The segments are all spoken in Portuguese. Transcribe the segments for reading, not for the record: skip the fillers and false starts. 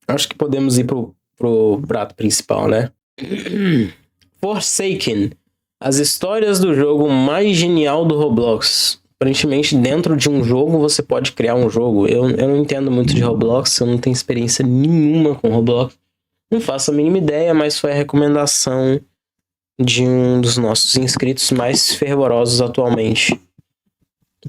Acho que podemos ir pro prato principal, né? Forsaken. As histórias do jogo mais genial do Roblox. Aparentemente, dentro de um jogo, você pode criar um jogo. Eu não entendo muito de Roblox, eu não tenho experiência nenhuma com Roblox. Não faço a mínima ideia, mas foi a recomendação de um dos nossos inscritos mais fervorosos atualmente.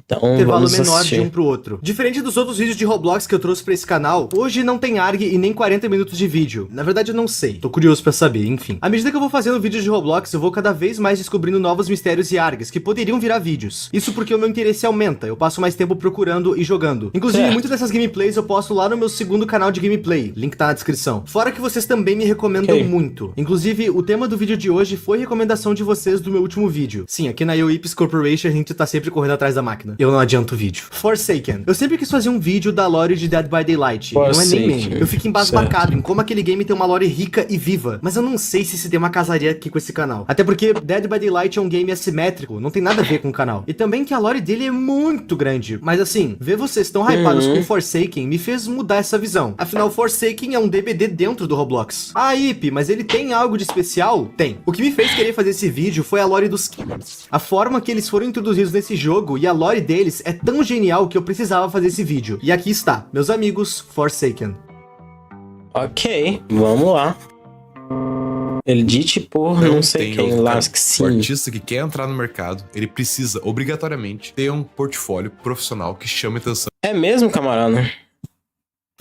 Então, intervalo vamos menor assistir. de um pro outro. Diferente dos outros vídeos de Roblox que eu trouxe pra esse canal, hoje não tem ARG e nem 40 minutos de vídeo. Na verdade eu não sei, tô curioso pra saber, enfim. À medida que eu vou fazendo vídeos de Roblox, eu vou cada vez mais descobrindo novos mistérios e ARGs que poderiam virar vídeos. Isso porque o meu interesse aumenta, eu passo mais tempo procurando e jogando. Inclusive, Certo. muitas dessas gameplays eu posto lá no meu segundo canal de gameplay, link tá na descrição. Fora que vocês também me recomendam Ok. muito. Inclusive, o tema do vídeo de hoje foi recomendação de vocês do meu último vídeo. Sim, aqui na Yoips Corporation a gente tá sempre correndo atrás da máquina. Eu não adianto vídeo. Forsaken. Eu sempre quis fazer um vídeo da lore de Dead by Daylight. Não é nem Forsaken. meme. Eu fico embasbacado em como aquele game tem uma lore rica e viva. Mas eu não sei se tem uma casaria aqui com esse canal. Até porque Dead by Daylight é um game assimétrico. Não tem nada a ver com o canal. E também que a lore dele é muito grande. Mas assim, ver vocês tão hypados com Forsaken me fez mudar essa visão. Afinal, Forsaken é um DBD dentro do Roblox. Ah, Ip, mas ele tem algo de especial? Tem. O que me fez querer fazer esse vídeo foi a lore dos Killers. A forma que eles foram introduzidos nesse jogo e a lore deles é tão genial que eu precisava fazer esse vídeo. E aqui está, meus amigos, Forsaken. Ok, vamos lá. Edit por não sei tem quem outro, lá, cara. que O sim. artista que quer entrar no mercado, ele precisa, obrigatoriamente, ter um portfólio profissional que chame atenção. É mesmo, camarada?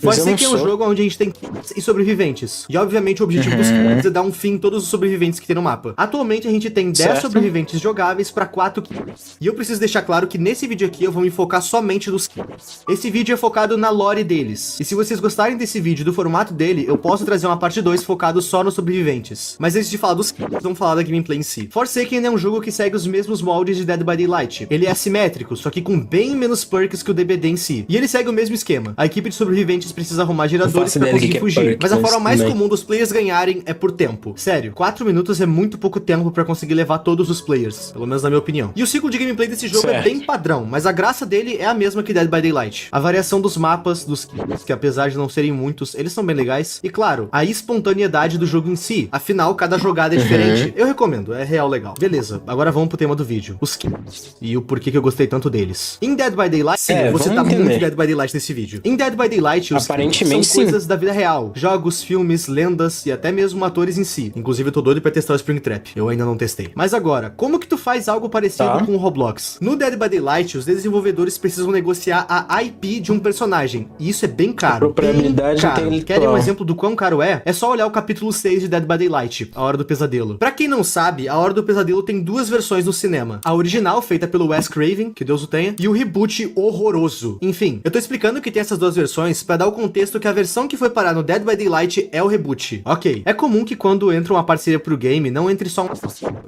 Mas eu não Forsaken é um sou. jogo onde a gente tem killers e sobreviventes. E obviamente o objetivo dos killers é dar um fim em todos os sobreviventes que tem no mapa. Atualmente a gente tem 10 Certo. sobreviventes jogáveis para 4 killers. E eu preciso deixar claro que nesse vídeo aqui eu vou me focar somente nos killers. Esse vídeo é focado na lore deles. E se vocês gostarem desse vídeo, do formato dele, eu posso trazer uma parte 2 focado só nos sobreviventes. Mas antes de falar dos killers, vamos falar da gameplay em si. Forsaken é um jogo que segue os mesmos moldes de Dead by Daylight. Ele é assimétrico, só que com bem menos perks que o DBD em si. E ele segue o mesmo esquema. A equipe de sobreviventes precisa arrumar geradores faço pra ideia do que conseguir é fugir. perk, Mas a mas forma mais também. comum dos players ganharem é por tempo. Sério, 4 minutos é muito pouco tempo pra conseguir levar todos os players. Pelo menos na minha opinião. E o ciclo de gameplay desse jogo é Certo. bem padrão, mas a graça dele é a mesma que Dead by Daylight. A variação dos mapas, dos kills, que apesar de não serem muitos, eles são bem legais. E claro, a espontaneidade do jogo em si. Afinal, cada jogada é diferente. Eu recomendo, é real legal. Beleza, agora vamos pro tema do vídeo. Os kills. E o porquê que eu gostei tanto deles. Em Dead by Daylight, sim, eu vou citar vamos muito entender. Dead by Daylight nesse vídeo. Em Dead by Daylight, os kills Aparentemente, são sim. coisas da vida real. Jogos, filmes, lendas e até mesmo atores em si. Inclusive eu tô doido pra testar o Springtrap. Eu ainda não testei. Mas agora, como que tu faz algo parecido Tá. com o Roblox? No Dead by Daylight, os desenvolvedores precisam negociar a IP de um personagem. E isso é bem caro. Propriedade Bem caro. intelectual. Querem um exemplo do quão caro é? É só olhar o capítulo 6 de Dead by Daylight, A Hora do Pesadelo. Pra quem não sabe, A Hora do Pesadelo tem duas versões no cinema. A original, feita pelo Wes Craven, que Deus o tenha, e o reboot horroroso. Enfim, eu tô explicando que tem essas duas versões pra dar o contexto que a versão que foi parar no Dead by Daylight é o reboot. Ok, é comum que quando entra uma parceria pro game, não entre só um...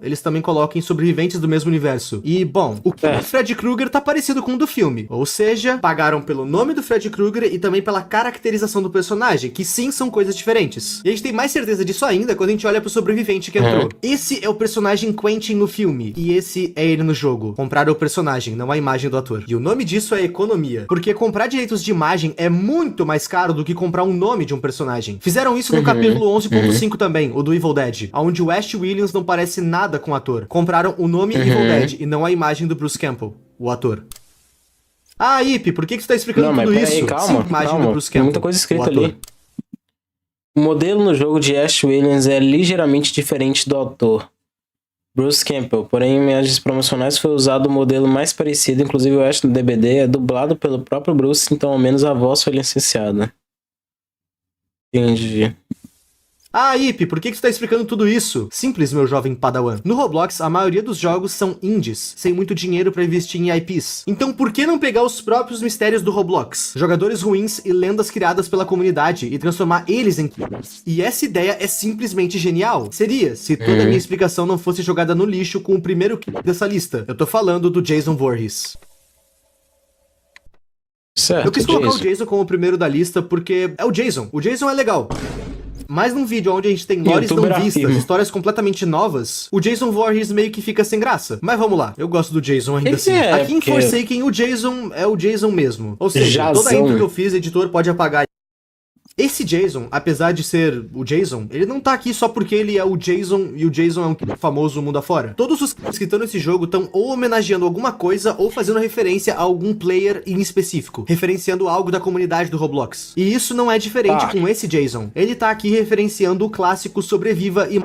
Eles também coloquem sobreviventes do mesmo universo. E, bom, o Fred Krueger tá parecido com o do filme. Ou seja, pagaram pelo nome do Fred Krueger e também pela caracterização do personagem, que sim são coisas diferentes. E a gente tem mais certeza disso ainda quando a gente olha pro sobrevivente que entrou. Esse é o personagem Quentin no filme, e esse é ele no jogo. Compraram o personagem, não a imagem do ator. E o nome disso é economia, porque comprar direitos de imagem é muito mais caro do que comprar um nome de um personagem. Fizeram isso no capítulo 11.5 também, o do Evil Dead, onde o Ash Williams não parece nada com o ator. Compraram o nome Evil Dead e não a imagem do Bruce Campbell, o ator. Ah, Ip, por que você tá explicando Não, mas tudo peraí, isso? calma, Sim, imagem calma. do Bruce Tem Campbell, muita coisa escrita o ator. ali. O modelo no jogo de Ash Williams é ligeiramente diferente do autor, Bruce Campbell, porém em imagens promocionais foi usado o modelo mais parecido, inclusive o Ash no DBD é dublado pelo próprio Bruce, então ao menos a voz foi licenciada. Entendi. Ah, Ip, por que você tá explicando tudo isso? Simples, meu jovem padawan. No Roblox, a maioria dos jogos são indies, sem muito dinheiro pra investir em IPs. Então por que não pegar os próprios mistérios do Roblox? Jogadores ruins e lendas criadas pela comunidade e transformar eles em killers. E essa ideia é simplesmente genial. Seria, se toda a minha explicação não fosse jogada no lixo com o primeiro killer dessa lista. Eu tô falando do Jason Voorhees. Certo, Eu quis colocar Jason. o Jason como o primeiro da lista porque é o Jason. O Jason é legal. Mas num vídeo onde a gente tem lores não YouTuber vistas, afirma. histórias completamente novas, o Jason Voorhees meio que fica sem graça. Mas vamos lá, eu gosto do Jason ainda Ele assim. é, Aqui em porque- Forsaken, o Jason é o Jason mesmo. Ou seja, Jazão. toda a intro que eu fiz, editor pode apagar. Esse Jason, apesar de ser o Jason, ele não tá aqui só porque ele é o Jason e o Jason é um famoso mundo afora. Todos os que estão nesse jogo estão ou homenageando alguma coisa ou fazendo referência a algum player em específico, referenciando algo da comunidade do Roblox. E isso não é diferente com esse Jason. Ele tá aqui referenciando o clássico Sobreviva e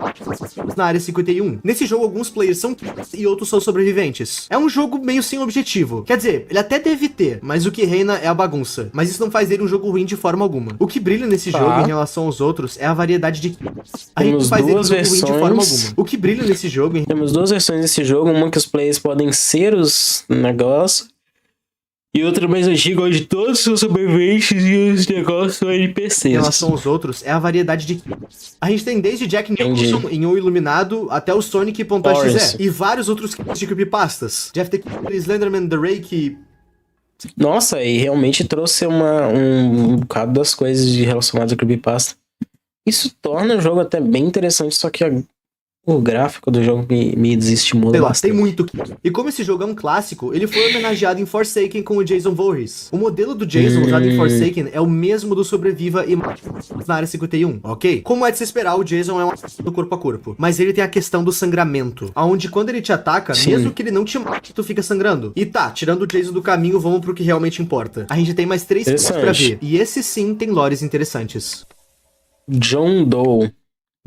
na Área 51. Nesse jogo, alguns players são e outros são sobreviventes. É um jogo meio sem objetivo. Quer dizer, ele até deve ter, mas o que reina é a bagunça. Mas isso não faz dele um jogo ruim de forma alguma. O que brilha nesse jogo em relação aos outros é a variedade de... Temos duas versões. O que brilha nesse jogo... Temos duas versões desse jogo, uma que os players podem ser os negócios, e outra mais antiga, onde todos os sobreviventes e os negócios são NPCs. Em relação aos outros, é a variedade de... A gente tem desde Jack Nicholson em O Iluminado até o Sonic.exe e vários outros de creepypastas. Jeff the Killer, Slenderman, The Rake... Nossa, e realmente trouxe um bocado das coisas relacionadas a creepypasta. Isso torna o jogo até bem interessante, só que o gráfico do jogo me desestimula sei lá, bastante. tem muito. E como esse jogo é um clássico, ele foi homenageado em Forsaken com o Jason Voorhees. O modelo do Jason usado em Forsaken é o mesmo do Sobreviva e na Área 51, ok? Como é de se esperar, o Jason é um do corpo a corpo. Mas ele tem a questão do sangramento, onde quando ele te ataca, mesmo que ele não te mate, tu fica sangrando. E tá, tirando o Jason do caminho, vamos pro que realmente importa. A gente tem mais 3 pontos pra ver. E esse sim tem lores interessantes. John Doe.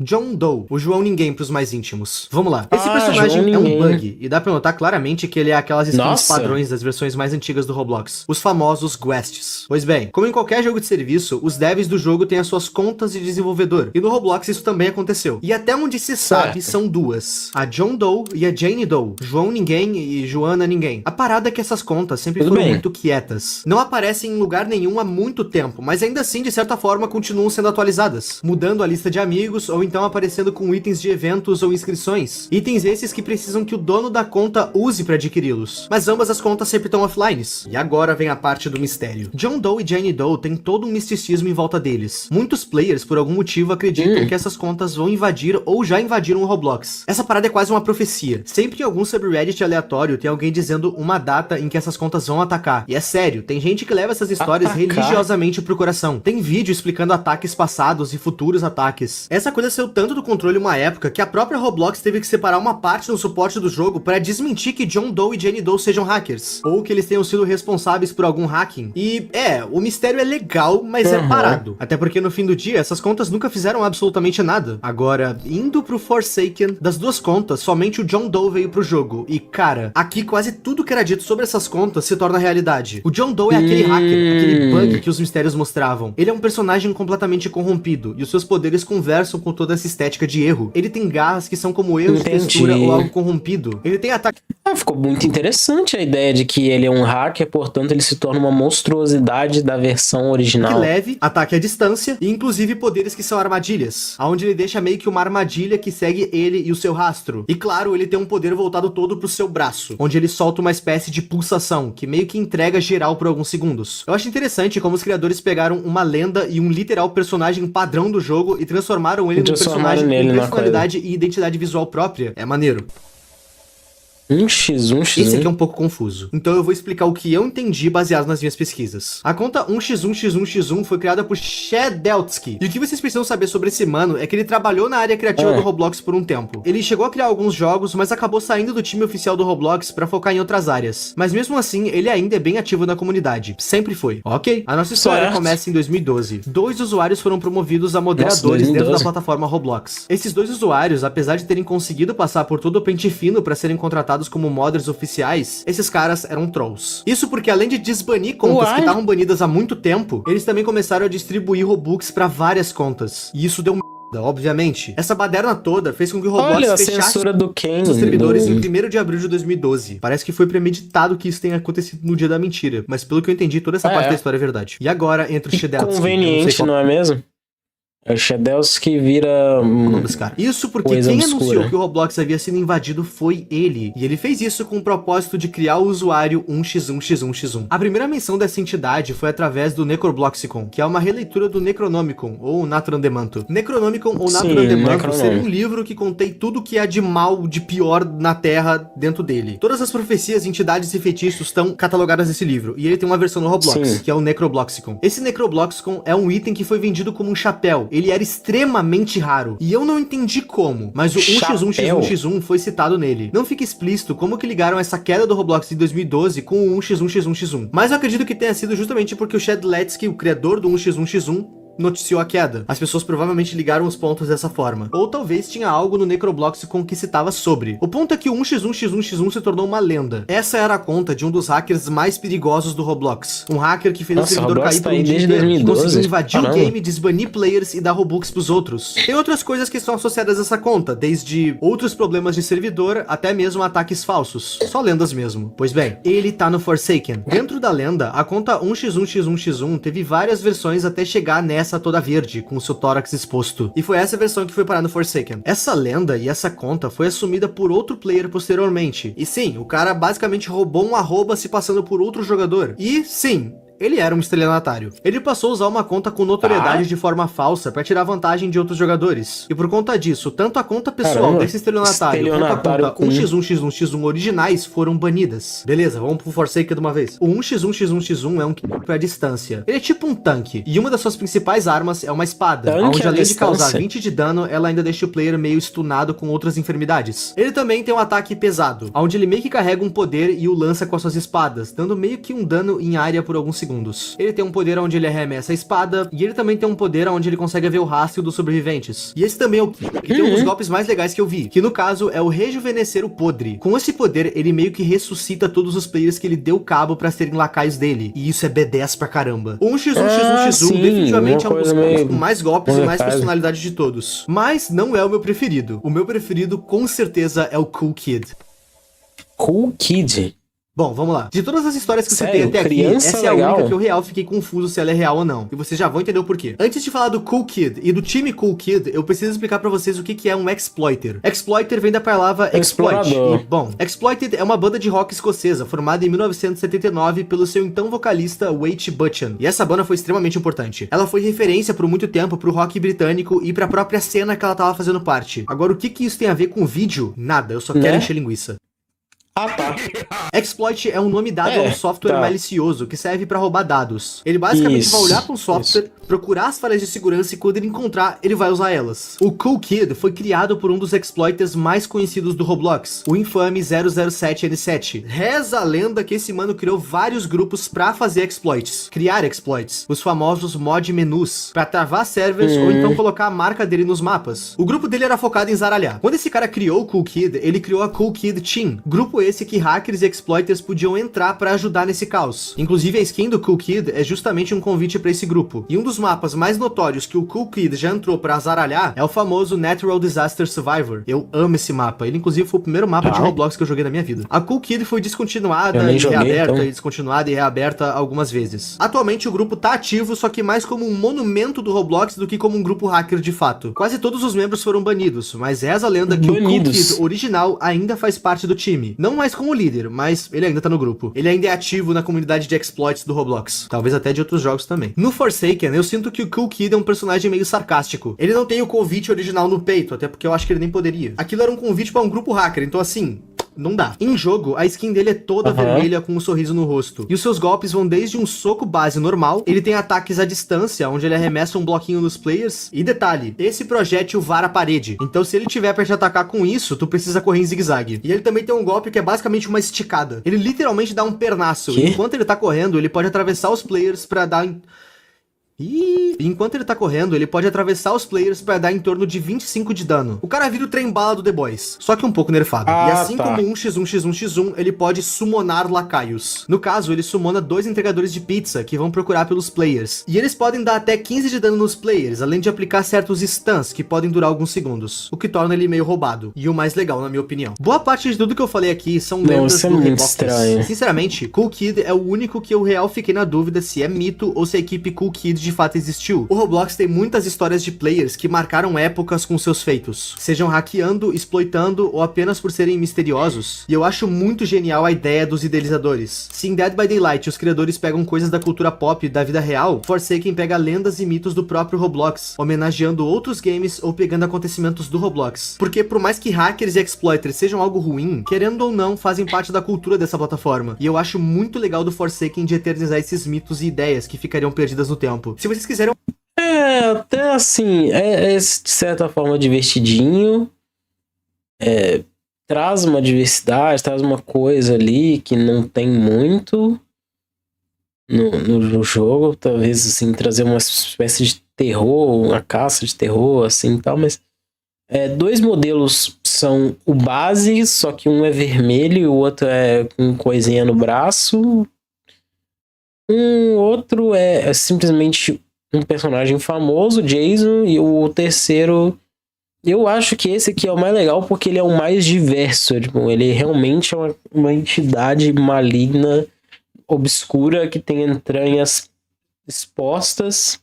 John Doe, o João Ninguém pros mais íntimos. Vamos lá. Esse personagem é um bug, e dá pra notar claramente que ele é aquelas skins padrões das versões mais antigas do Roblox. Os famosos Gwests. Pois bem, como em qualquer jogo de serviço, os devs do jogo têm as suas contas de desenvolvedor. E no Roblox isso também aconteceu. E até onde se sabe, são duas. A John Doe e a Jane Doe. João Ninguém e Joana Ninguém. A parada é que essas contas sempre foram muito quietas. Não aparecem em lugar nenhum há muito tempo, mas ainda assim, de certa forma, continuam sendo atualizadas. Mudando a lista de amigos, ou então aparecendo com itens de eventos ou inscrições. Itens esses que precisam que o dono da conta use para adquiri-los. Mas ambas as contas sempre estão offline. E agora vem a parte do mistério. John Doe e Jane Doe têm todo um misticismo em volta deles. Muitos players, por algum motivo, acreditam que essas contas vão invadir ou já invadiram o Roblox. Essa parada é quase uma profecia. Sempre em algum subreddit aleatório tem alguém dizendo uma data em que essas contas vão atacar. E é sério, tem gente que leva essas histórias religiosamente pro coração. Tem vídeo explicando ataques passados e futuros ataques. Essa coisa saiu tanto do controle uma época que a própria Roblox teve que separar uma parte no suporte do jogo para desmentir que John Doe e Jane Doe sejam hackers, ou que eles tenham sido responsáveis por algum hacking. E o mistério é legal, mas é parado. Até porque no fim do dia, essas contas nunca fizeram absolutamente nada. Agora, indo pro Forsaken, das duas contas, somente o John Doe veio pro jogo. E cara, aqui quase tudo que era dito sobre essas contas se torna realidade. O John Doe é aquele hacker, aquele bug que os mistérios mostravam. Ele é um personagem completamente corrompido, e os seus poderes conversam com toda essa estética de erro. Ele tem garras que são como erros de textura ou algo corrompido. Ele tem ataque... Ficou muito interessante a ideia de que ele é um hacker, portanto ele se torna uma monstruosidade da versão original. Que leve, ataque à distância e inclusive poderes que são armadilhas, onde ele deixa meio que uma armadilha que segue ele e o seu rastro. E claro, ele tem um poder voltado todo pro seu braço, onde ele solta uma espécie de pulsação, que meio que entrega geral por alguns segundos. Eu acho interessante como os criadores pegaram uma lenda e um literal personagem padrão do jogo e transformaram ele num personagem com personalidade e identidade visual própria. É maneiro. 1x1x1. Esse aqui é um pouco confuso. Então eu vou explicar o que eu entendi baseado nas minhas pesquisas. A conta 1x1x1x1 foi criada por Shedeltsky. E o que vocês precisam saber sobre esse mano é que ele trabalhou na área criativa do Roblox por um tempo. Ele chegou a criar alguns jogos, mas acabou saindo do time oficial do Roblox pra focar em outras áreas. Mas mesmo assim, ele ainda é bem ativo na comunidade. Sempre foi. Ok? A nossa história começa em 2012. 2 usuários foram promovidos a moderadores dentro da plataforma Roblox. Esses 2 usuários, apesar de terem conseguido passar por todo o pente fino pra serem contratados como modders oficiais, esses caras eram trolls. Isso porque além de desbanir contas que estavam banidas há muito tempo, eles também começaram a distribuir Robux pra várias contas. E isso deu obviamente. Essa baderna toda fez com que o Roblox fechasse os servidores em 1º de abril de 2012. Parece que foi premeditado que isso tenha acontecido no dia da mentira, mas pelo que eu entendi, toda essa parte da história é verdade. E agora entra o Shedeltsky. Conveniente, não é mesmo? É o Shadeus que vira. O nome desse cara. Isso porque Coisa quem obscura. anunciou que o Roblox havia sido invadido foi ele. E ele fez isso com o propósito de criar o usuário 1x1x1x1. A primeira menção dessa entidade foi através do Necrobloxicon, que é uma releitura do Necronomicon, ou Natrondemanto. Necronomicon ou Sim, Natrondemanto Necronomicon. seria um livro que contém tudo que há de mal, de pior na Terra dentro dele. Todas as profecias, entidades e feitiços estão catalogadas nesse livro. E ele tem uma versão no Roblox, Sim. que é o Necrobloxicon. Esse Necrobloxicon é um item que foi vendido como um chapéu. Ele era extremamente raro. E eu não entendi como, mas o Chapéu? 1x1x1x1 foi citado nele. Não fica explícito como que ligaram essa queda do Roblox em 2012 com o 1x1x1x1. Mas eu acredito que tenha sido justamente porque o Chad Letsky, o criador do 1x1x1, noticiou a queda. As pessoas provavelmente ligaram os pontos dessa forma. Ou talvez tinha algo no Necrobloxicon que citava sobre. O ponto é que o 1x1x1x1 se tornou uma lenda. Essa era a conta de um dos hackers mais perigosos do Roblox. Um hacker que fez o servidor Roblox cair tá por um aí dia desde inteiro, que 2012. conseguiu invadir o Caramba. game, desbanir players e dar Robux pros outros. Tem outras coisas que estão associadas a essa conta, desde outros problemas de servidor até mesmo ataques falsos. Só lendas mesmo. Pois bem, ele tá no Forsaken. Dentro da lenda, a conta 1x1x1x1 teve várias versões até chegar nessa toda verde, com o seu tórax exposto. E foi essa versão que foi parar no Forsaken. Essa lenda e essa conta foi assumida por outro player posteriormente. E sim, o cara basicamente roubou um arroba se passando por outro jogador. E sim, ele era um estelionatário. Ele passou a usar uma conta com notoriedade de forma falsa para tirar vantagem de outros jogadores. E por conta disso, tanto a conta pessoal Caramba, desse estelionatário quanto a conta com- 1x1x1x1 originais foram banidas. Beleza, vamos pro Forsaken de uma vez. O 1x1x1x1 é um keeper à distância. Ele é tipo um tanque, e uma das suas principais armas é uma espada, Tanque onde à além de causar distância? 20 de dano, ela ainda deixa o player meio stunado com outras enfermidades. Ele também tem um ataque pesado, onde ele meio que carrega um poder e o lança com as suas espadas, dando meio que um dano em área por alguns segundos. Ele tem um poder onde ele arremessa a espada, e ele também tem um poder onde ele consegue ver o rastro dos sobreviventes. E esse também é o que tem um dos golpes mais legais que eu vi, que no caso é o Rejuvenescer o Podre. Com esse poder, ele meio que ressuscita todos os players que ele deu cabo pra serem lacaios dele, e isso é B10 pra caramba. O 1x1x1x1 sim, definitivamente é um uma dos coisa golpes meio com mais golpes e mais molecagem. personalidade de todos. Mas não é o meu preferido. O meu preferido com certeza é o Cool Kid. Cool Kid. Bom, vamos lá. De todas as histórias que Sério? você tem até aqui, Criança essa é a legal? única que eu real fiquei confuso se ela é real ou não. E vocês já vão entender o porquê. Antes de falar do Cool Kid e do time Cool Kid, eu preciso explicar pra vocês o que é um exploiter. Exploiter vem da palavra exploit. Explorador. E, bom, Exploited é uma banda de rock escocesa, formada em 1979 pelo seu então vocalista Wade Butchan. E essa banda foi extremamente importante. Ela foi referência por muito tempo pro rock britânico e pra própria cena que ela tava fazendo parte. Agora, o que isso tem a ver com vídeo? Nada, eu só quero Né? encher linguiça. Ah, tá. Exploit é um nome dado a um software tá. malicioso que serve pra roubar dados. Ele basicamente Isso, vai olhar para um software, procurar as falhas de segurança e quando ele encontrar, ele vai usar elas. O Cool Kid foi criado por um dos exploiters mais conhecidos do Roblox, o infame 007N7. Reza a lenda que esse mano criou vários grupos pra fazer exploits, criar exploits, os famosos mod menus, pra travar servers ou então colocar a marca dele nos mapas. O grupo dele era focado em zaralhar. Quando esse cara criou o Cool Kid, ele criou a Cool Kid Team, grupo esse que hackers e exploiters podiam entrar pra ajudar nesse caos. Inclusive a skin do Cool Kid é justamente um convite pra esse grupo. E um dos mapas mais notórios que o Cool Kid já entrou pra zaralhar é o famoso Natural Disaster Survivor. Eu amo esse mapa. Ele inclusive foi o primeiro mapa de Roblox que eu joguei na minha vida. A Cool Kid foi descontinuada Eu nem e joguei, reaberta então. e descontinuada e reaberta algumas vezes. Atualmente o grupo tá ativo, só que mais como um monumento do Roblox do que como um grupo hacker de fato. Quase todos os membros foram banidos, mas reza a lenda que o Cool Banidos. Kid original ainda faz parte do time. Não mais como líder, mas ele ainda tá no grupo. Ele ainda é ativo na comunidade de exploits do Roblox. Talvez até de outros jogos também. No Forsaken, eu sinto que o Cool Kid é um personagem meio sarcástico. Ele não tem o convite original no peito, até porque eu acho que ele nem poderia. Aquilo era um convite pra um grupo hacker, então assim... não dá. Em jogo, a skin dele é toda vermelha com um sorriso no rosto. E os seus golpes vão desde um soco base normal, ele tem ataques à distância, onde ele arremessa um bloquinho nos players. E detalhe, esse projétil vara a parede. Então se ele tiver pra te atacar com isso, tu precisa correr em zigue-zague. E ele também tem um golpe que é basicamente uma esticada. Ele literalmente dá um pernaço. Que? E enquanto ele tá correndo, ele pode atravessar os players pra dar... E enquanto ele tá correndo, ele pode atravessar os players pra dar em torno de 25 de dano. O cara vira o trem bala do The Boys, só que um pouco nerfado. E assim como 1x1x1x1, ele pode summonar lacaios. No caso, ele summona 2 entregadores de pizza que vão procurar pelos players. E eles podem dar até 15 de dano nos players, além de aplicar certos stuns que podem durar alguns segundos, o que torna ele meio roubado. E o mais legal, na minha opinião. Boa parte de tudo que eu falei aqui são lendas isso é do muito Rebox. estranho. Sinceramente, Cool Kid é o único que eu real fiquei na dúvida se é mito ou se a equipe Cool Kid de de fato existiu. O Roblox tem muitas histórias de players que marcaram épocas com seus feitos, sejam hackeando, exploitando ou apenas por serem misteriosos. E eu acho muito genial a ideia dos idealizadores. Se em Dead by Daylight os criadores pegam coisas da cultura pop e da vida real, Forsaken pega lendas e mitos do próprio Roblox, homenageando outros games ou pegando acontecimentos do Roblox. Porque por mais que hackers e exploiters sejam algo ruim, querendo ou não, fazem parte da cultura dessa plataforma. E eu acho muito legal do Forsaken de eternizar esses mitos e ideias que ficariam perdidas no tempo. Se vocês quiserem... Até assim, é de certa forma divertidinho. Traz uma diversidade, traz uma coisa ali que não tem muito no jogo. Talvez, assim, trazer uma espécie de terror, uma caça de terror, assim, tal, mas... dois modelos são o base, só que um é vermelho e o outro é com coisinha no braço. Um outro é simplesmente um personagem famoso, Jason, e o terceiro... Eu acho que esse aqui é o mais legal porque ele é o mais diverso. Tipo, ele realmente é uma entidade maligna, obscura, que tem entranhas expostas,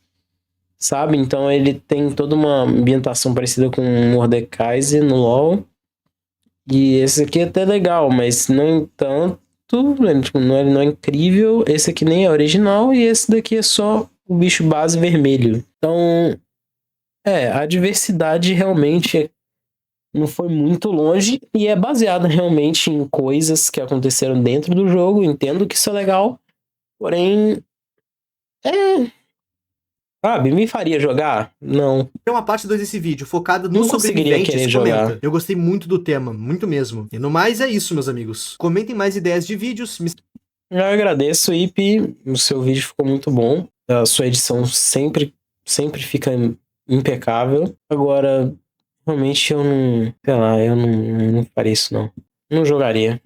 sabe? Então ele tem toda uma ambientação parecida com Mordekaiser no LoL. E esse aqui é até legal, mas no entanto, tipo, não é incrível. Esse aqui nem é original e esse daqui é só o bicho base vermelho. Então, a diversidade realmente não foi muito longe e é baseada realmente em coisas que aconteceram dentro do jogo. Entendo que isso é legal, porém, sabe, me faria jogar? Não. Tem uma parte 2 desse vídeo, focada Não nos conseguiria sobreviventes, querer comenta. jogar. Eu gostei muito do tema, muito mesmo. E no mais é isso, meus amigos. Comentem mais ideias de vídeos. Eu agradeço, Ipe. O seu vídeo ficou muito bom. A sua edição sempre fica impecável. Agora, realmente eu não... Sei lá, eu não faria isso, não. Não jogaria.